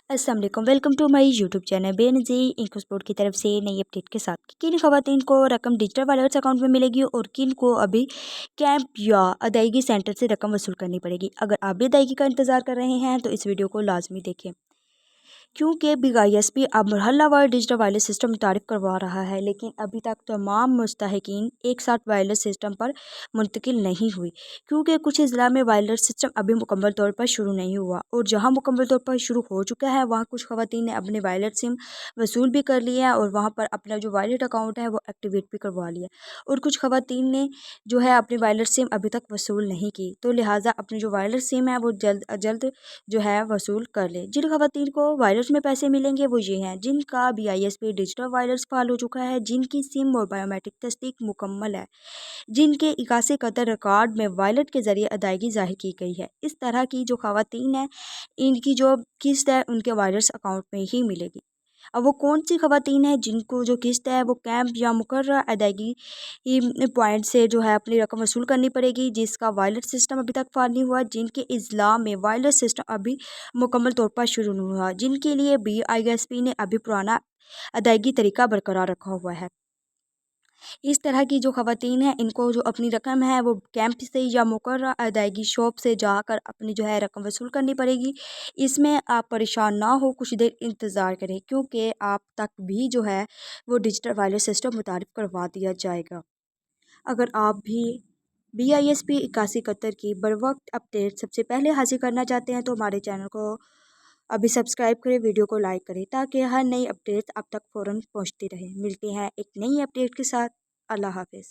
अस्सलाम वालेकुम, welcome to my YouTube channel Benazir इनको स्पोर्ट की तरफ से नई अपडेट के साथ कि किन खवातीन को रकम डिजिटल वॉलेट्स अकाउंट में मिलेगी और किन को अभी कैंप या अदायगी सेंटर से रकम वसूल करनी पड़ेगी। अगर आप भी अदायगी का इंतज़ार कर रहे हैं तो इस वीडियो को लाजमी देखें, क्योंकि BISP अब मरहलावार डिजिटल वायरलेस सिस्टम मुतारिफ करवा रहा है, लेकिन अभी तक तमाम मुस्तहिकीन एक साथ वायरलेस सिस्टम पर मुंतकिल नहीं हुई, क्योंकि कुछ अज़ला में वायरलेस सिस्टम अभी मुकम्मल तौर पर शुरू नहीं हुआ और जहां मुकम्मल तौर पर शुरू हो चुका है वहां कुछ खवातीन ने अपने वायलेट सिम वसूल भी कर लिया है और वहां पर अपना जो वायलेट अकाउंट है वो एक्टिवेट भी करवा लिया, और कुछ खवातीन ने जो है अपनी वायलेट सिम अभी तक वसूल नहीं की, तो लिहाजा अपनी जो वायलेट सिम है वो जल्द अज जल्द जो है वसूल कर ले। जिन खवातीन को वायलेट में पैसे मिलेंगे वो ये हैं जिनका BISP डिजिटल वायलेट्स फाल हो चुका है, जिनकी सिम और बायोमेट्रिक तस्दीक मुकम्मल है, जिनके 81 कतर रिकॉर्ड में वायलेट के ज़रिए अदायगी ज़ाहिर की गई है। इस तरह की जो खवातीन हैं इनकी जो किस्त है उनके वायलेट्स अकाउंट में ही मिलेगी। अब वो कौन सी खवातीन हैं जिनको जो किस्त है वो कैंप या मुकर्रर अदायगी पॉइंट से जो है अपनी रकम वसूल करनी पड़ेगी, जिसका वायलेट सिस्टम अभी तक फाल नहीं हुआ, जिनके इज़्ला में वायलेट सिस्टम अभी मुकम्मल तौर पर शुरू नहीं हुआ, जिनके लिए BISP ने अभी पुराना अदायगी तरीका बरकरार रखा हुआ है। इस तरह की जो खवातीन हैं इनको जो अपनी रकम है वो कैंप से या मुकर्रर अदायगी शॉप से जाकर अपनी जो है रकम वसूल करनी पड़ेगी। इसमें आप परेशान ना हो, कुछ देर इंतज़ार करें, क्योंकि आप तक भी जो है वो डिजिटल वायलेट सिस्टम मुतारिफ करवा दिया जाएगा। अगर आप भी BISP 81 कतर की बर वक्त अपडेट सबसे पहले हासिल करना चाहते हैं तो हमारे चैनल को अभी सब्सक्राइब करें, वीडियो को लाइक करें, ताकि हर नई अपडेट आप तक फ़ौरन पहुंचती रहे। मिलते हैं एक नई अपडेट के साथ। अल्लाह हाफ़िज़।